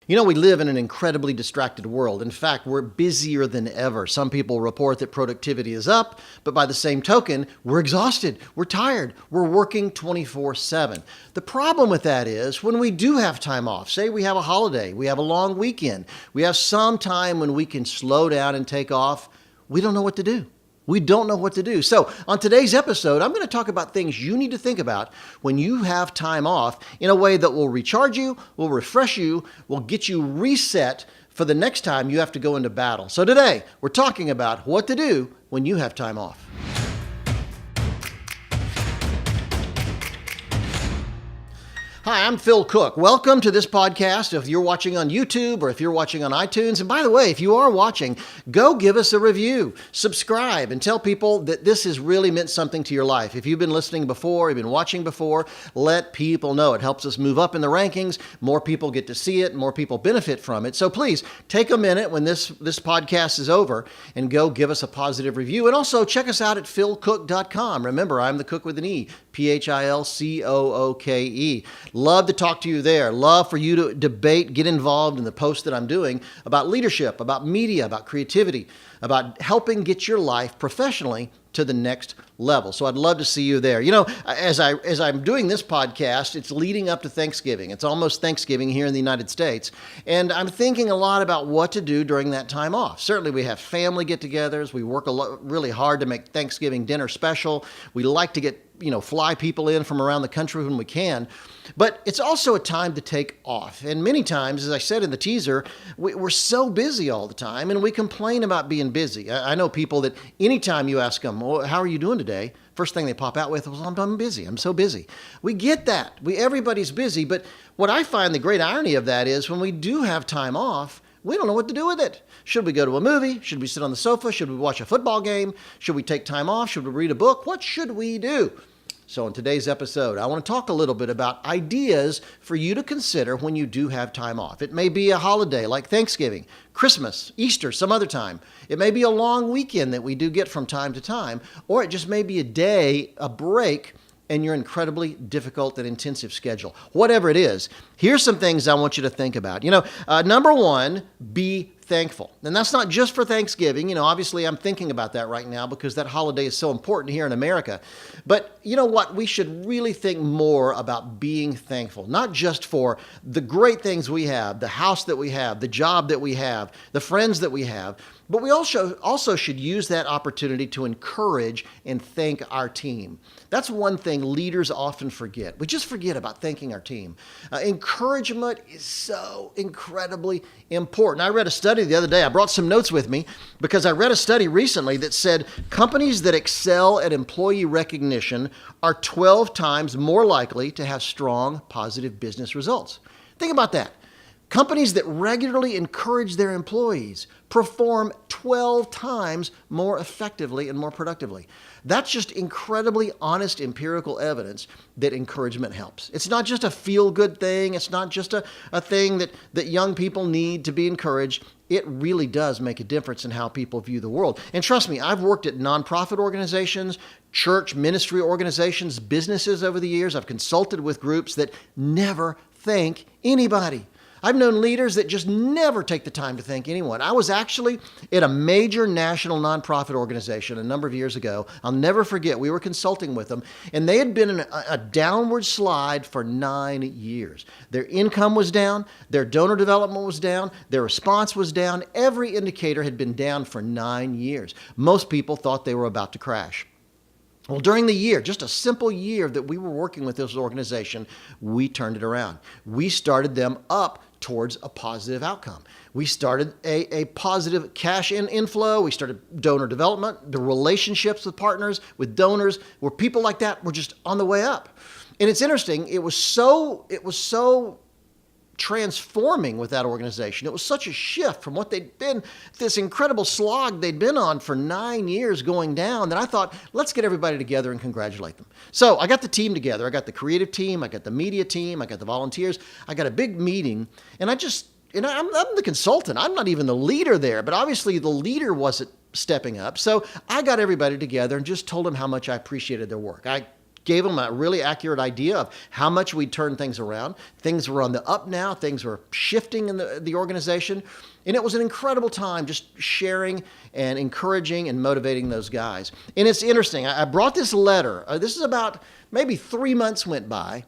You know, we live in an incredibly distracted world. In fact, we're busier than ever. Some people report that productivity is up, but by the same token, we're exhausted, we're tired, we're working 24/7. The problem with that is when we do have time off, say we have a holiday, we have a long weekend, we have some time when we can slow down and take off, we don't know what to do. We don't know what to do. So on today's episode, I'm going to talk about things you need to think about when you have time off in a way that will recharge you, will refresh you, will get you reset for the next time you have to go into battle. So today, we're talking about what to do when you have time off. Hi, I'm Phil Cook. Welcome to this podcast. If you're watching on YouTube or if you're watching on iTunes, and by the way, if you are watching, go give us a review, subscribe, and tell people that this has really meant something to your life. If you've been listening before, you've been watching before, let people know. It helps us move up in the rankings. More people get to see it, more people benefit from it. So please take a minute when this podcast is over and go give us a positive review. And also check us out at philcook.com. Remember, I'm the cook with an E, Philcooke. Love to talk to you there. Love for you to debate, get involved in the posts that I'm doing about leadership, about media, about creativity, about helping get your life professionally to the next level. So I'd love to see you there. You know, as I'm doing this podcast, it's leading up to Thanksgiving. It's almost Thanksgiving here in the United States. And I'm thinking a lot about what to do during that time off. Certainly we have family get-togethers. We work really hard to make Thanksgiving dinner special. We like to get fly people in from around the country when we can. But it's also a time to take off. And many times, as I said in the teaser, we're so busy all the time and we complain about being busy. I know people that anytime you ask them, well, how are you doing today? First thing they pop out with, well, I'm busy. I'm so busy. We get that. Everybody's busy. But what I find the great irony of that is when we do have time off, we don't know what to do with it. Should we go to a movie? Should we sit on the sofa? Should we watch a football game? Should we take time off? Should we read a book? What should we do? So in today's episode, I want to talk a little bit about ideas for you to consider when you do have time off. It may be a holiday like Thanksgiving, Christmas, Easter, some other time. It may be a long weekend that we do get from time to time, or it just may be a day, a break, and your incredibly difficult and intensive schedule. Whatever it is, here's some things I want you to think about. Number one, be thankful. And that's not just for Thanksgiving. Obviously I'm thinking about that right now because that holiday is so important here in America. But you know what? We should really think more about being thankful, not just for the great things we have, the house that we have, the job that we have, the friends that we have, but we also should use that opportunity to encourage and thank our team. That's one thing leaders often forget. We just forget about thanking our team. Encouragement is so incredibly important. I read a study the other day. I brought some notes with me because I read a study recently that said companies that excel at employee recognition are 12 times more likely to have strong, positive business results. Think about that. Companies that regularly encourage their employees perform 12 times more effectively and more productively. That's just incredibly honest empirical evidence that encouragement helps. It's not just a feel-good thing. It's not just a thing that young people need to be encouraged. It really does make a difference in how people view the world. And trust me, I've worked at nonprofit organizations, church ministry organizations, businesses over the years. I've consulted with groups that never thank anybody. I've known leaders that just never take the time to thank anyone. I was actually at a major national nonprofit organization a number of years ago. I'll never forget, we were consulting with them, and they had been in a downward slide for 9 years. Their income was down, their donor development was down, their response was down. Every indicator had been down for 9 years. Most people thought they were about to crash. Well, during the year, just a simple year that we were working with this organization, we turned it around. We started them up towards a positive outcome. We started a positive cash inflow. We started donor development, the relationships with partners, with donors, where people like that were just on the way up. And it's interesting. It was so transforming with that organization. It was such a shift from what they'd been, this incredible slog they'd been on for 9 years going down, that I thought, let's get everybody together and congratulate them. So I got the team together. I got the creative team. I got the media team. I got the volunteers. I got a big meeting, and I'm the consultant. I'm not even the leader there, but obviously the leader wasn't stepping up. So I got everybody together and just told them how much I appreciated their work. I gave them a really accurate idea of how much we'd turn things around. Things were on the up now. Things were shifting in the organization. And it was an incredible time just sharing and encouraging and motivating those guys. And it's interesting. I brought this letter. This is about maybe 3 months went by.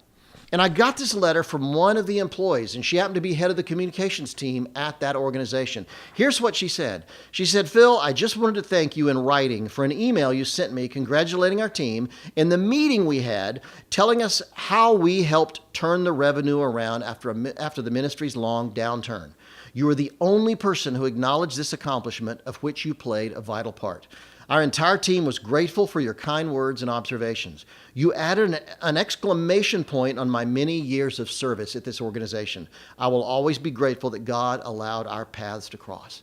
And I got this letter from one of the employees, and she happened to be head of the communications team at that organization. Here's what she said. She said, Phil, I just wanted to thank you in writing for an email you sent me congratulating our team in the meeting we had, telling us how we helped turn the revenue around after the ministry's long downturn. You are the only person who acknowledged this accomplishment, of which you played a vital part. Our entire team was grateful for your kind words and observations. You added an exclamation point on my many years of service at this organization. I will always be grateful that God allowed our paths to cross.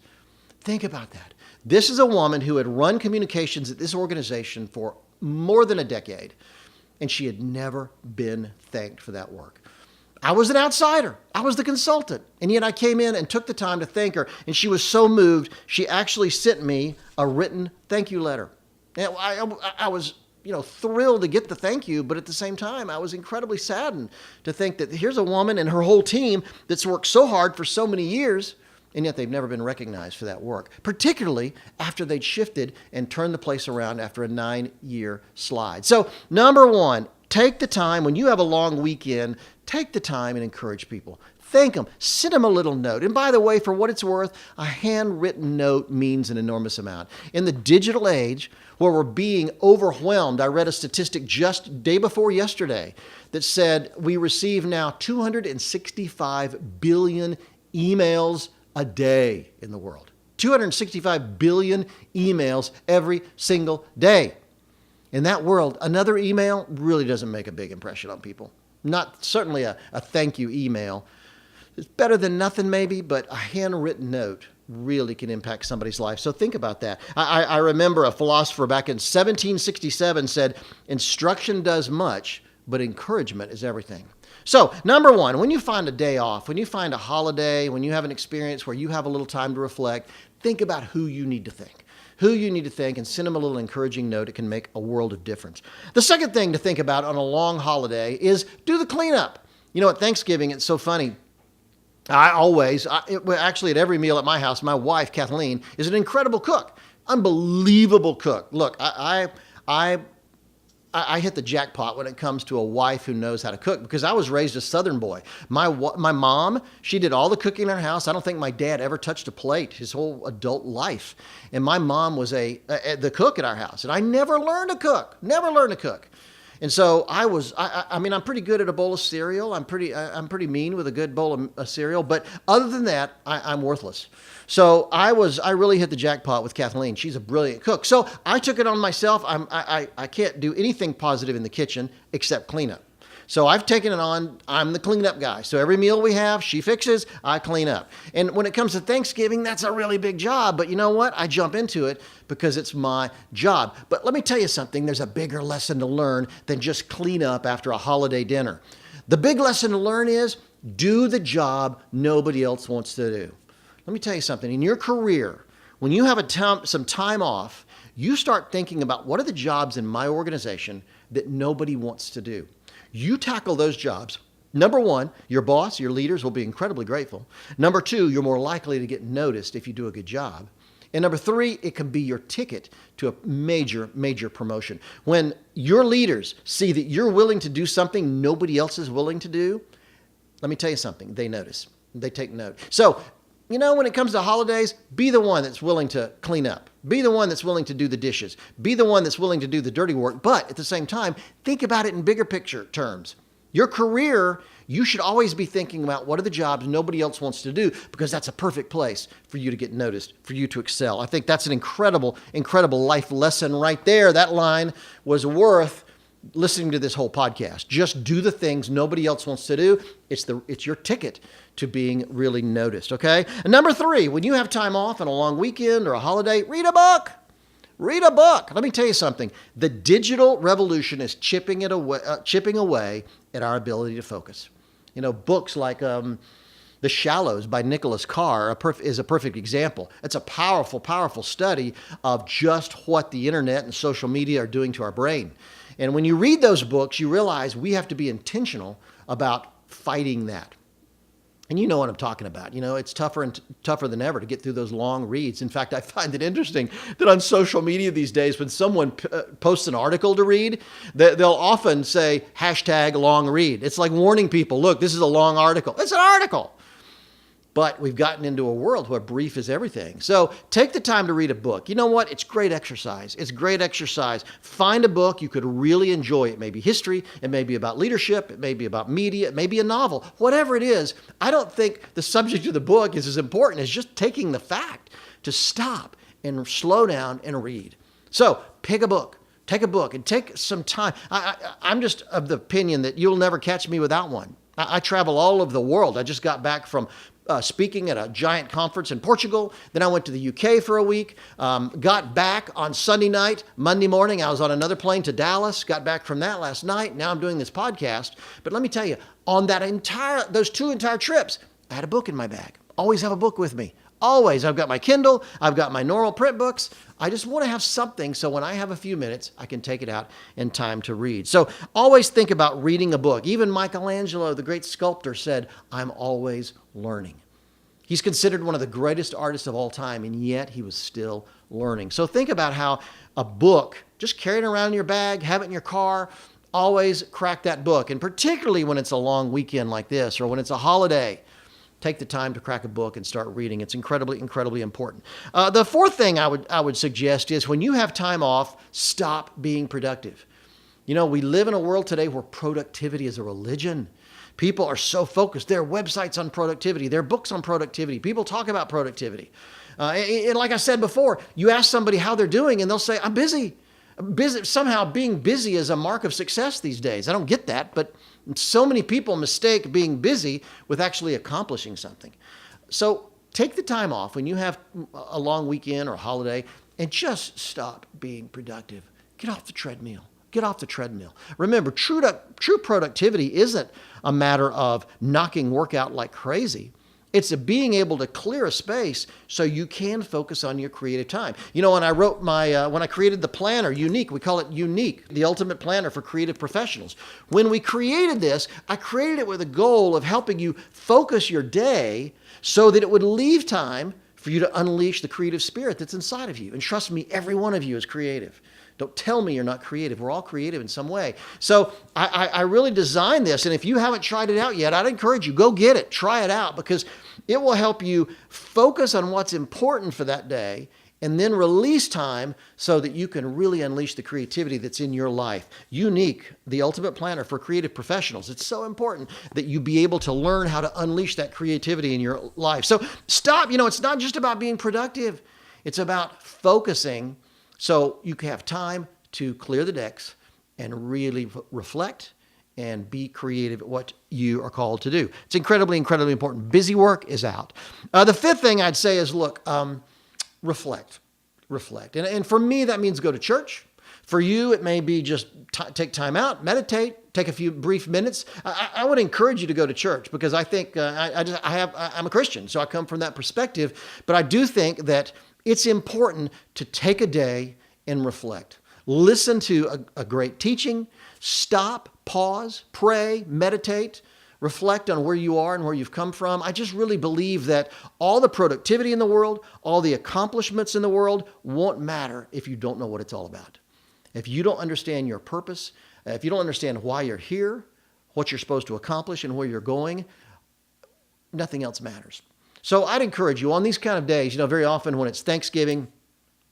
Think about that. This is a woman who had run communications at this organization for more than a decade, and she had never been thanked for that work. I was an outsider. I was the consultant. And yet I came in and took the time to thank her. And she was so moved, she actually sent me a written thank you letter. And I was, thrilled to get the thank you, but at the same time, I was incredibly saddened to think that here's a woman and her whole team that's worked so hard for so many years, and yet they've never been recognized for that work, particularly after they'd shifted and turned the place around after a 9-year slide. So, number one, take the time when you have a long weekend, take the time and encourage people. Thank them. Send them a little note. And by the way, for what it's worth, a handwritten note means an enormous amount. In the digital age, where we're being overwhelmed, I read a statistic just day before yesterday that said we receive now 265 billion emails a day in the world. 265 billion emails every single day. In that world, another email really doesn't make a big impression on people. Not certainly a thank you email. It's better than nothing maybe, but a handwritten note really can impact somebody's life. So think about that. I remember a philosopher back in 1767 said, instruction does much, but encouragement is everything. So, number one, when you find a day off, when you find a holiday, when you have an experience where you have a little time to reflect, think about who you need to thank. Who you need to thank, and send them a little encouraging note. It can make a world of difference. The second thing to think about on a long holiday is do the cleanup. At Thanksgiving, it's so funny. Actually at every meal at my house, my wife, Kathleen, is an incredible cook. Unbelievable cook. Look, I hit the jackpot when it comes to a wife who knows how to cook because I was raised a Southern boy. My mom, she did all the cooking in our house. I don't think my dad ever touched a plate his whole adult life. And my mom was the cook at our house. And I never learned to cook. And so I'm pretty good at a bowl of cereal. I'm pretty mean with a good bowl of cereal. But other than that, I'm worthless. So I really hit the jackpot with Kathleen. She's a brilliant cook. So I took it on myself. I can't do anything positive in the kitchen except clean up. So I've taken it on. I'm the cleanup guy. So every meal we have, she fixes, I clean up. And when it comes to Thanksgiving, that's a really big job. But you know what? I jump into it because it's my job. But let me tell you something. There's a bigger lesson to learn than just clean up after a holiday dinner. The big lesson to learn is do the job nobody else wants to do. Let me tell you something. In your career, when you have some time off, you start thinking about what are the jobs in my organization that nobody wants to do. You tackle those jobs. Number one, your boss, your leaders will be incredibly grateful. Number two, you're more likely to get noticed if you do a good job. And number three, it can be your ticket to a major, major promotion. When your leaders see that you're willing to do something nobody else is willing to do, let me tell you something, they notice. They take note. So, when it comes to holidays, be the one that's willing to clean up. Be the one that's willing to do the dishes. Be the one that's willing to do the dirty work. But at the same time, think about it in bigger picture terms. Your career, you should always be thinking about what are the jobs nobody else wants to do because that's a perfect place for you to get noticed, for you to excel. I think that's an incredible, incredible life lesson right there. That line was worth listening to this whole podcast. Just do the things nobody else wants to do. It's your ticket to being really noticed, okay? And number three, when you have time off on a long weekend or a holiday, read a book. Read a book. Let me tell you something. The digital revolution is chipping away at our ability to focus. Books like The Shallows by Nicholas Carr is a perfect example. It's a powerful, powerful study of just what the internet and social media are doing to our brain. And when you read those books, you realize we have to be intentional about fighting that. And you know what I'm talking about. It's tougher and tougher than ever to get through those long reads. In fact, I find it interesting that on social media these days, when someone posts an article to read, they'll often say #long read. It's like warning people, look, this is a long article. It's an article. But we've gotten into a world where brief is everything. So take the time to read a book. You know what? It's great exercise. It's great exercise. Find a book you could really enjoy. It may be history. It may be about leadership. It may be about media. It may be a novel. Whatever it is, I don't think the subject of the book is as important as just taking the fact to stop and slow down and read. So pick a book. Take a book and take some time. I'm just of the opinion that you'll never catch me without one. I travel all over the world. I just got back from speaking at a giant conference in Portugal. Then I went to the UK for a week, got back on Sunday night. Monday morning, I was on another plane to Dallas, got back from that last night. Now I'm doing this podcast. But let me tell you, on those 2 entire trips, I had a book in my bag. Always have a book with me. Always. I've got my Kindle. I've got my normal print books. I just want to have something so when I have a few minutes, I can take it out in time to read. So always think about reading a book. Even Michelangelo, the great sculptor, said, I'm always learning. He's considered one of the greatest artists of all time, and yet he was still learning. So think about how a book, just carry it around in your bag, have it in your car, always crack that book. And particularly when it's a long weekend like this or when it's a holiday, take the time to crack a book and start reading. It's incredibly, incredibly important. The fourth thing I would suggest is when you have time off, stop being productive. We live in a world today where productivity is a religion. People are so focused. There are websites on productivity. There are books on productivity. People talk about productivity. And like I said before, you ask somebody how they're doing and they'll say, I'm busy. Somehow being busy is a mark of success these days. I don't get that, but so many people mistake being busy with actually accomplishing something. So take the time off when you have a long weekend or holiday and just stop being productive. Get off the treadmill. Get off the treadmill. Remember, true productivity isn't a matter of knocking work out like crazy. It's being able to clear a space so you can focus on your creative time. When I wrote when I created the planner, Unique, we call it Unique, the ultimate planner for creative professionals. When we created this, I created it with a goal of helping you focus your day so that it would leave time for you to unleash the creative spirit that's inside of you. And trust me, every one of you is creative. Don't tell me you're not creative. We're all creative in some way. So I really designed this. And if you haven't tried it out yet, I'd encourage you, go get it. Try it out because it will help you focus on what's important for that day and then release time so that you can really unleash the creativity that's in your life. Unique, the ultimate planner for creative professionals. It's so important that you be able to learn how to unleash that creativity in your life. So stop. It's not just about being productive. It's about focusing so you can have time to clear the decks and really reflect and be creative at what you are called to do. It's incredibly, incredibly important. Busy work is out. The fifth thing I'd say is, look, reflect. And for me, that means go to church. For you, it may be just take time out, meditate, take a few brief minutes. I would encourage you to go to church because I think I'm a Christian, so I come from that perspective. But I do think that it's important to take a day and reflect. Listen to a great teaching. Stop, pause, pray, meditate, reflect on where you are and where you've come from. I just really believe that all the productivity in the world, all the accomplishments in the world won't matter if you don't know what it's all about. If you don't understand your purpose, if you don't understand why you're here, what you're supposed to accomplish and where you're going, nothing else matters. So I'd encourage you on these kind of days, very often when it's Thanksgiving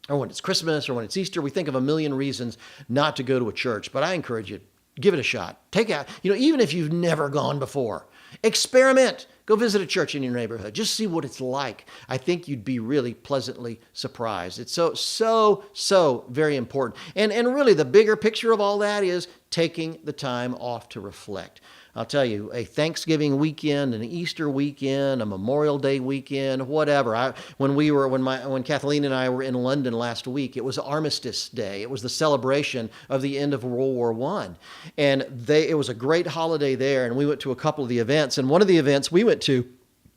or when it's Christmas or when it's Easter, we think of a million reasons not to go to a church. But I encourage you, give it a shot. Take out, even if you've never gone before, experiment. Go visit a church in your neighborhood. Just see what it's like. I think you'd be really pleasantly surprised. It's so very important. And really the bigger picture of all that is taking the time off to reflect. I'll tell you, a Thanksgiving weekend, an Easter weekend, a Memorial Day weekend, whatever. When Kathleen and I were in London last week, it was Armistice Day. It was the celebration of the end of World War I. And it was a great holiday there, and we went to a couple of the events. And one of the events we went to,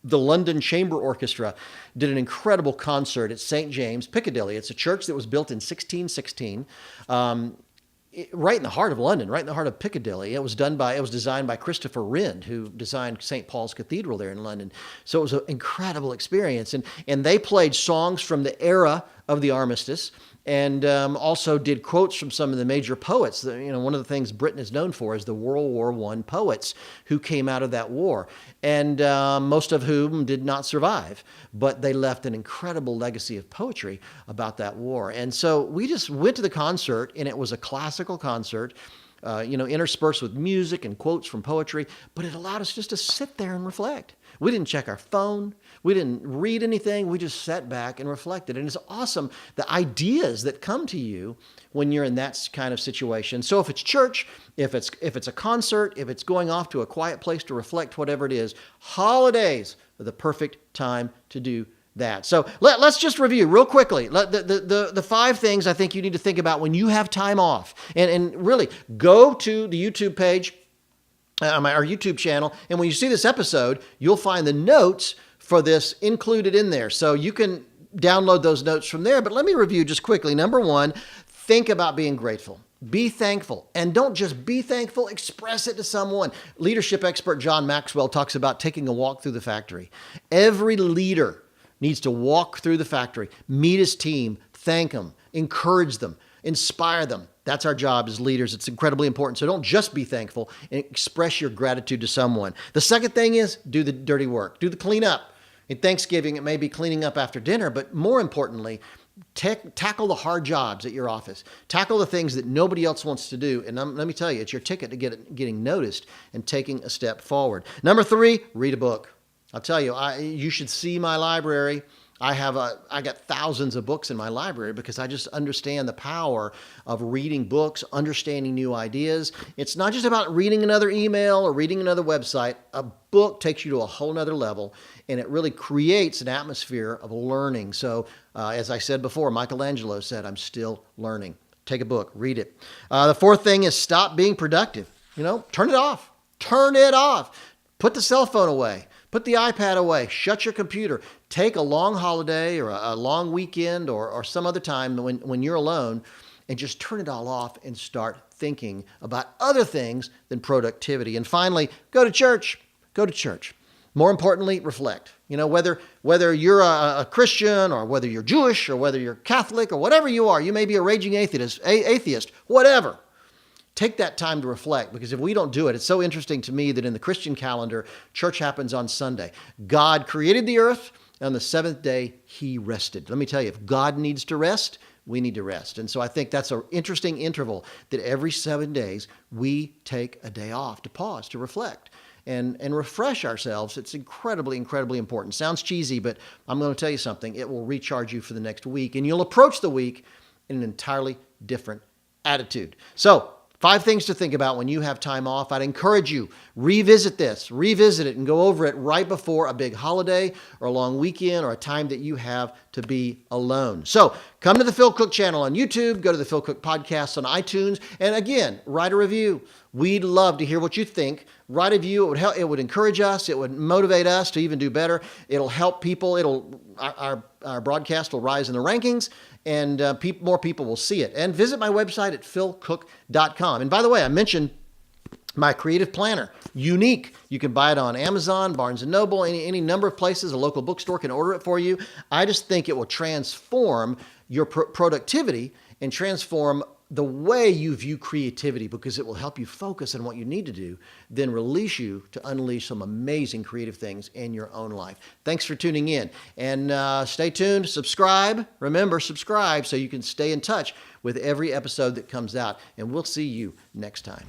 the London Chamber Orchestra did an incredible concert at St. James, Piccadilly. It's a church that was built in 1616. right in the heart of London, right in the heart of Piccadilly. It was designed by Christopher Wren, who designed St. Paul's Cathedral there in London. So it was an incredible experience. And they played songs from the era of the armistice, and also did quotes from some of the major poets. One of the things Britain is known for is the World War I poets who came out of that war, and most of whom did not survive, but they left an incredible legacy of poetry about that war. And so we just went to the concert, and it was a classical concert, interspersed with music and quotes from poetry, but it allowed us just to sit there and reflect. We didn't check our phone. We didn't read anything. We just sat back and reflected. And it's awesome, the ideas that come to you when you're in that kind of situation. So if it's church, if it's a concert, if it's going off to a quiet place to reflect, whatever it is, holidays are the perfect time to do that. So let's just review real quickly the 5 things I think you need to think about when you have time off. And really, go to the YouTube page, our YouTube channel, and when you see this episode, you'll find the notes for this included in there. So you can download those notes from there. But let me review just quickly. Number 1, think about being grateful. Be thankful. And don't just be thankful, express it to someone. Leadership expert John Maxwell talks about taking a walk through the factory. Every leader needs to walk through the factory, meet his team, thank them, encourage them, inspire them. That's our job as leaders. It's incredibly important. So don't just be thankful, and express your gratitude to someone. The second thing is do the dirty work. Do the cleanup. In Thanksgiving, it may be cleaning up after dinner, but more importantly, tackle the hard jobs at your office. Tackle the things that nobody else wants to do. And let me tell you, it's your ticket to getting noticed and taking a step forward. Number 3, read a book. I'll tell you, you should see my library. I got thousands of books in my library because I just understand the power of reading books, understanding new ideas. It's not just about reading another email or reading another website. A book takes you to a whole nother level, and it really creates an atmosphere of learning. So, as I said before, Michelangelo said, "I'm still learning." Take a book, read it. The 4th thing is stop being productive. Turn it off. Turn it off. Put the cell phone away. Put the iPad away. Shut your computer. Take a long holiday or a long weekend or some other time when you're alone, and just turn it all off and start thinking about other things than productivity. And finally, go to church. Go to church. More importantly, reflect. Whether you're a Christian or whether you're Jewish or whether you're Catholic or whatever you are, you may be a raging atheist, whatever. Take that time to reflect, because if we don't do it, it's so interesting to me that in the Christian calendar, church happens on Sunday. God created the earth. On the 7th day, he rested. Let me tell you, if God needs to rest, we need to rest. And so I think that's an interesting interval, that every 7 days we take a day off to pause, to reflect, and refresh ourselves. It's incredibly, incredibly important. Sounds cheesy, but I'm going to tell you something. It will recharge you for the next week, and you'll approach the week in an entirely different attitude. So, 5 things to think about when you have time off. I'd encourage you, revisit it, and go over it right before a big holiday or a long weekend or a time that you have to be alone. So come to the Phil Cook channel on YouTube, go to the Phil Cook podcast on iTunes, and again, write a review. We'd love to hear what you think. Write a review. It would encourage us. It would motivate us to even do better. It'll help people. Our broadcast will rise in the rankings, and more people will see it. And visit my website at philcook.com. And by the way, I mentioned my creative planner, unique. You can buy it on Amazon, Barnes & Noble, any number of places. A local bookstore can order it for you. I just think it will transform your productivity and transform the way you view creativity, because it will help you focus on what you need to do, then release you to unleash some amazing creative things in your own life. Thanks for tuning in, and stay tuned. Subscribe. Remember, subscribe so you can stay in touch with every episode that comes out, and we'll see you next time.